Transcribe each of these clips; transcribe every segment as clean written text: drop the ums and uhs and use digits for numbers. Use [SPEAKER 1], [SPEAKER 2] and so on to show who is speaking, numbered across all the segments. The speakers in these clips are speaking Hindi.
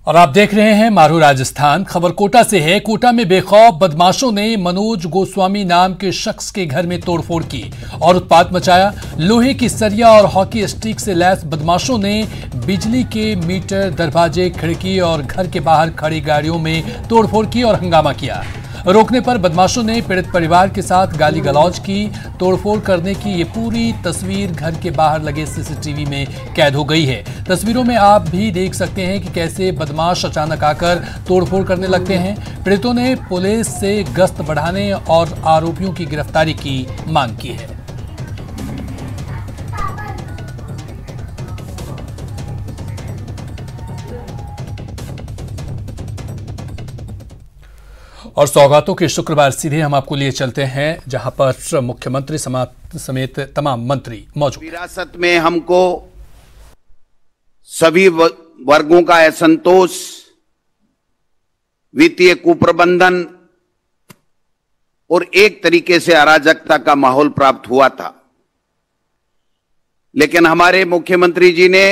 [SPEAKER 1] और आप देख रहे हैं मारू राजस्थान। खबर कोटा से है। कोटा में बेखौफ बदमाशों ने मनोज गोस्वामी नाम के शख्स के घर में तोड़फोड़ की और उत्पात मचाया। लोहे की सरिया और हॉकी स्टिक से लैस बदमाशों ने बिजली के मीटर, दरवाजे, खिड़की और घर के बाहर खड़ी गाड़ियों में तोड़फोड़ की और हंगामा किया। रोकने पर बदमाशों ने पीड़ित परिवार के साथ गाली गलौज की। तोड़फोड़ करने की ये पूरी तस्वीर घर के बाहर लगे सीसीटीवी में कैद हो गई है। तस्वीरों में आप भी देख सकते हैं कि कैसे बदमाश अचानक आकर तोड़फोड़ करने लगते हैं। पीड़ितों ने पुलिस से गश्त बढ़ाने और आरोपियों की गिरफ्तारी की मांग की है। और सौगातों के शुक्रवार सीधे हम आपको लिए चलते हैं जहां पर मुख्यमंत्री समेत तमाम मंत्री मौजूद।
[SPEAKER 2] विरासत में हमको सभी वर्गों का असंतोष, वित्तीय कुप्रबंधन और एक तरीके से अराजकता का माहौल प्राप्त हुआ था। लेकिन हमारे मुख्यमंत्री जी ने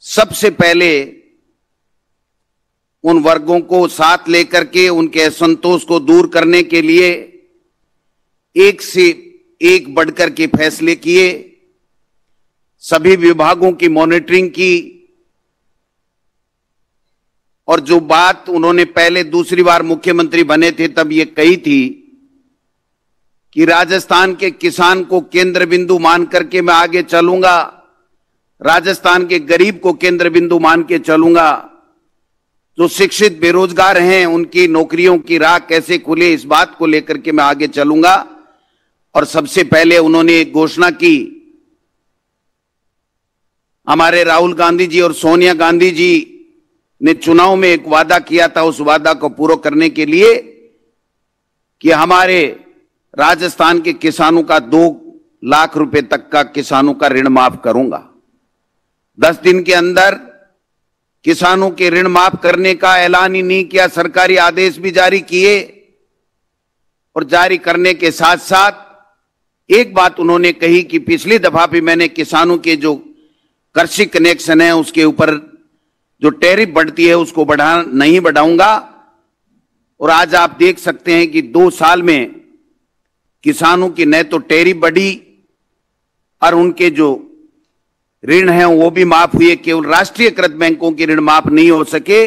[SPEAKER 2] सबसे पहले उन वर्गों को साथ लेकर के उनके असंतोष को दूर करने के लिए एक से एक बढ़कर के फैसले किए। सभी विभागों की मॉनिटरिंग की और जो बात उन्होंने पहले दूसरी बार मुख्यमंत्री बने थे तब ये कही थी कि राजस्थान के किसान को केंद्र बिंदु मान करके मैं आगे चलूंगा, राजस्थान के गरीब को केंद्र बिंदु मान के चलूंगा, जो शिक्षित बेरोजगार हैं उनकी नौकरियों की राह कैसे खुले, इस बात को लेकर के मैं आगे चलूंगा। और सबसे पहले उन्होंने एक घोषणा की। हमारे राहुल गांधी जी और सोनिया गांधी जी ने चुनाव में एक वादा किया था, उस वादा को पूरा करने के लिए कि हमारे राजस्थान के किसानों का 2 लाख रुपए तक का किसानों का ऋण माफ करूंगा। 10 दिन के अंदर किसानों के ऋण माफ करने का ऐलान ही नहीं किया, सरकारी आदेश भी जारी किए। और जारी करने के साथ साथ एक बात उन्होंने कही कि पिछली दफा भी मैंने किसानों के जो कृषि कनेक्शन है उसके ऊपर जो टैरिफ बढ़ती है उसको नहीं बढ़ाऊंगा। और आज आप देख सकते हैं कि 2 साल में किसानों की न तो टैरिफ बढ़ी और उनके जो ऋण हैं वो भी माफ हुए। केवल राष्ट्रीयकृत बैंकों के ऋण माफ नहीं हो सके,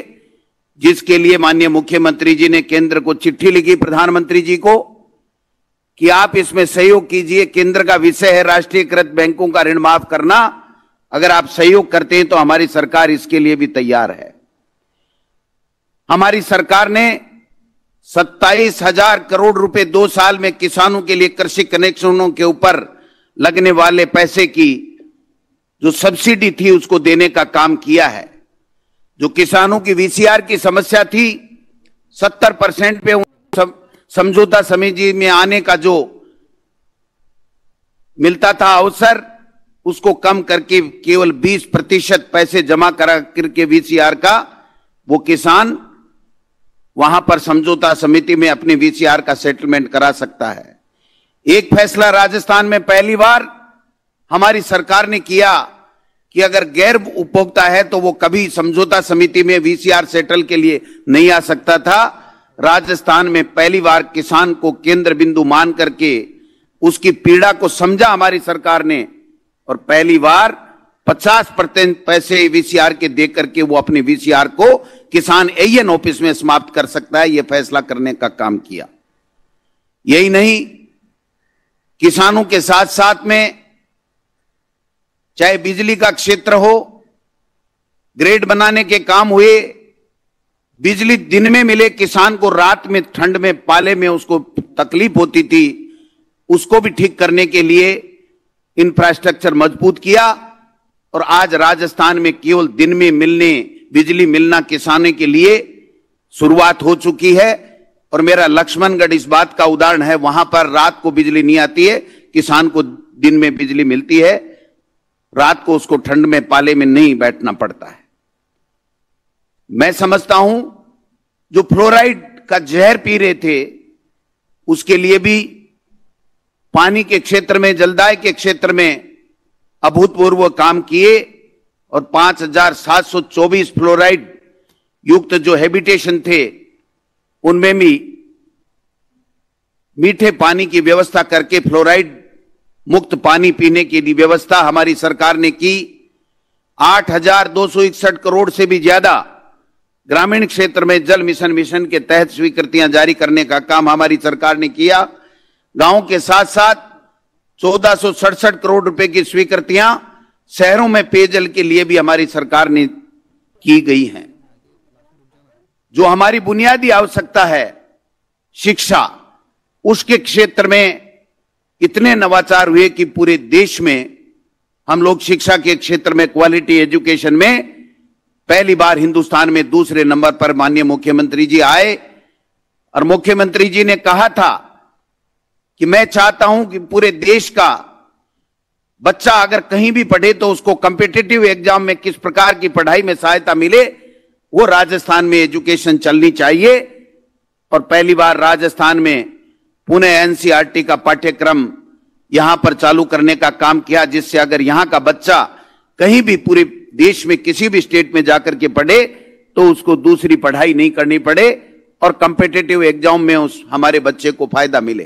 [SPEAKER 2] जिसके लिए माननीय मुख्यमंत्री जी ने केंद्र को चिट्ठी लिखी, प्रधानमंत्री जी को, कि आप इसमें सहयोग कीजिए। केंद्र का विषय है राष्ट्रीयकृत बैंकों का ऋण माफ करना। अगर आप सहयोग करते हैं तो हमारी सरकार इसके लिए भी तैयार है। हमारी सरकार ने 27,000 करोड़ रुपए 2 साल में किसानों के लिए कृषि कनेक्शनों के ऊपर लगने वाले पैसे की जो सब्सिडी थी उसको देने का काम किया है। जो किसानों की वीसीआर की समस्या थी, 70% पे समझौता समिति में आने का जो मिलता था अवसर, उसको कम करके केवल 20% पैसे जमा करा करके वीसीआर का वो किसान वहां पर समझौता समिति में अपने वीसीआर का सेटलमेंट करा सकता है। एक फैसला राजस्थान में पहली बार हमारी सरकार ने किया कि अगर गैर उपभोक्ता है तो वो कभी समझौता समिति में वीसीआर सेटल के लिए नहीं आ सकता था। राजस्थान में पहली बार किसान को केंद्र बिंदु मान करके उसकी पीड़ा को समझा हमारी सरकार ने, और पहली बार 50% पैसे वीसीआर के दे करके वो अपने वीसीआर को किसान एएन ऑफिस में समाप्त कर सकता है, यह फैसला करने का काम किया। यही नहीं, किसानों के साथ साथ में चाहे बिजली का क्षेत्र हो, ग्रेड बनाने के काम हुए, बिजली दिन में मिले, किसान को रात में ठंड में पाले में उसको तकलीफ होती थी, उसको भी ठीक करने के लिए इंफ्रास्ट्रक्चर मजबूत किया। और आज राजस्थान में केवल दिन में बिजली मिलना किसानों के लिए शुरुआत हो चुकी है। और मेरा लक्ष्मणगढ़ इस बात का उदाहरण है, वहां पर रात को बिजली नहीं आती है, किसान को दिन में बिजली मिलती है, रात को उसको ठंड में पाले में नहीं बैठना पड़ता है। मैं समझता हूं जो फ्लोराइड का जहर पी रहे थे उसके लिए भी पानी के क्षेत्र में, जलदाय के क्षेत्र में अभूतपूर्व काम किए और 5,724 फ्लोराइड युक्त जो हैबिटेशन थे उनमें भी मीठे पानी की व्यवस्था करके फ्लोराइड मुक्त पानी पीने की व्यवस्था हमारी सरकार ने की। 8,261 करोड़ से भी ज्यादा ग्रामीण क्षेत्र में जल मिशन के तहत स्वीकृतियां जारी करने का काम हमारी सरकार ने किया। गांव के साथ साथ 1467 करोड़ रुपए की स्वीकृतियां शहरों में पेयजल के लिए भी हमारी सरकार ने की गई हैं। जो हमारी बुनियादी आवश्यकता है शिक्षा, उसके क्षेत्र में इतने नवाचार हुए कि पूरे देश में हम लोग शिक्षा के क्षेत्र में क्वालिटी एजुकेशन में पहली बार हिंदुस्तान में दूसरे नंबर पर माननीय मुख्यमंत्री जी आए। और मुख्यमंत्री जी ने कहा था कि मैं चाहता हूं कि पूरे देश का बच्चा अगर कहीं भी पढ़े तो उसको कॉम्पिटिटिव एग्जाम में किस प्रकार की पढ़ाई में सहायता मिले, वो राजस्थान में एजुकेशन चलनी चाहिए। और पहली बार राजस्थान में पुणे एनसीईआरटी का पाठ्यक्रम यहां पर चालू करने का काम किया, जिससे अगर यहां का बच्चा कहीं भी पूरे देश में किसी भी स्टेट में जाकर के पढ़े तो उसको दूसरी पढ़ाई नहीं करनी पड़े और कॉम्पिटिटिव एग्जाम में उस हमारे बच्चे को फायदा मिले।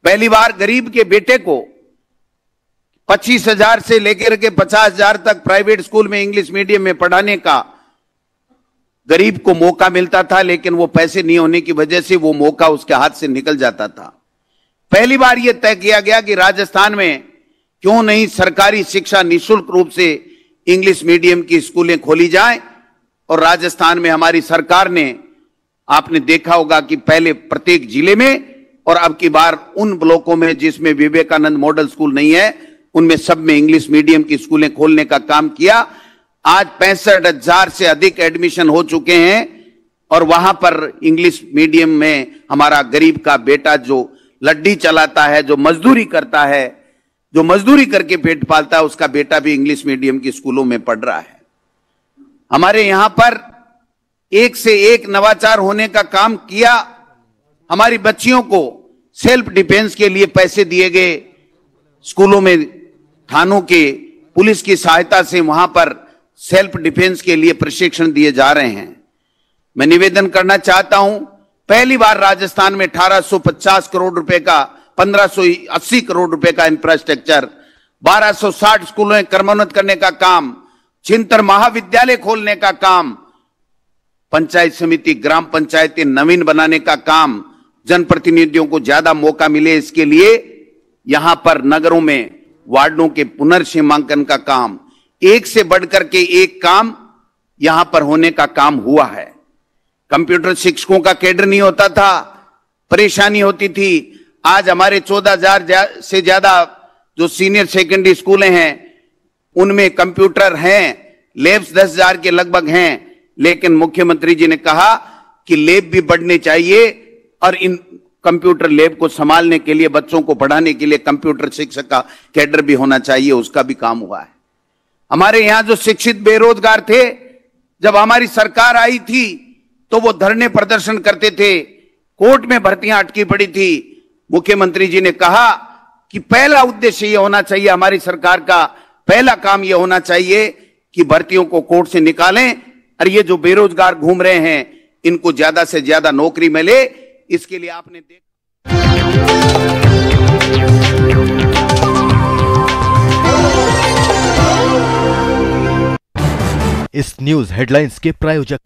[SPEAKER 2] पहली बार गरीब के बेटे को 25,000 से लेकर के 50,000 तक प्राइवेट स्कूल में इंग्लिश मीडियम में पढ़ाने का गरीब को मौका मिलता था, लेकिन वो पैसे नहीं होने की वजह से वो मौका उसके हाथ से निकल जाता था। पहली बार यह तय किया गया कि राजस्थान में क्यों नहीं सरकारी शिक्षा निःशुल्क रूप से इंग्लिश मीडियम की स्कूलें खोली जाएं। और राजस्थान में हमारी सरकार ने, आपने देखा होगा कि पहले प्रत्येक जिले में और अब की बार उन ब्लॉकों में जिसमें विवेकानंद मॉडल स्कूल नहीं है उनमें सब में इंग्लिश मीडियम की स्कूलें खोलने का काम किया। आज 65,000 से अधिक एडमिशन हो चुके हैं और वहां पर इंग्लिश मीडियम में हमारा गरीब का बेटा जो लड्डी चलाता है, जो मजदूरी करता है, जो मजदूरी करके पेट पालता है, उसका बेटा भी इंग्लिश मीडियम की स्कूलों में पढ़ रहा है। हमारे यहां पर एक से एक नवाचार होने का काम किया। हमारी बच्चियों को सेल्फ डिफेंस के लिए पैसे दिए गए। स्कूलों में थानों के पुलिस की सहायता से वहां पर सेल्फ डिफेंस के लिए प्रशिक्षण दिए जा रहे हैं। मैं निवेदन करना चाहता हूं, पहली बार राजस्थान में 1850 करोड़ रुपए का 1580 करोड़ रुपए का इंफ्रास्ट्रक्चर, 1260 स्कूलों क्रमोन्नत करने का काम, 76 महाविद्यालय खोलने का काम, पंचायत समिति ग्राम पंचायतें नवीन बनाने का काम, जनप्रतिनिधियों को ज्यादा मौका मिले इसके लिए यहां पर नगरों में वार्डों के पुनर्सीमांकन का काम, एक से बढ़कर के एक काम यहां पर होने का काम हुआ है। कंप्यूटर शिक्षकों का कैडर नहीं होता था, परेशानी होती थी। आज हमारे 14,000 से ज्यादा जो सीनियर सेकेंडरी स्कूलें हैं उनमें कंप्यूटर हैं, लैब्स 10,000 के लगभग हैं। लेकिन मुख्यमंत्री जी ने कहा कि लैब भी बढ़ने चाहिए और इन कंप्यूटर लैब को संभालने के लिए, बच्चों को पढ़ाने के लिए कंप्यूटर शिक्षक का कैडर भी होना चाहिए, उसका भी काम हुआ है। हमारे यहां जो शिक्षित बेरोजगार थे, जब हमारी सरकार आई थी तो वो धरने प्रदर्शन करते थे, कोर्ट में भर्तियां अटकी पड़ी थी। मुख्यमंत्री जी ने कहा कि पहला उद्देश्य यह होना चाहिए, हमारी सरकार का पहला काम यह होना चाहिए कि भर्तियों को कोर्ट से निकालें और ये जो बेरोजगार घूम रहे हैं इनको ज्यादा से ज्यादा नौकरी मिले। इसके लिए आपने
[SPEAKER 3] इस न्यूज हेडलाइंस के प्रायोजक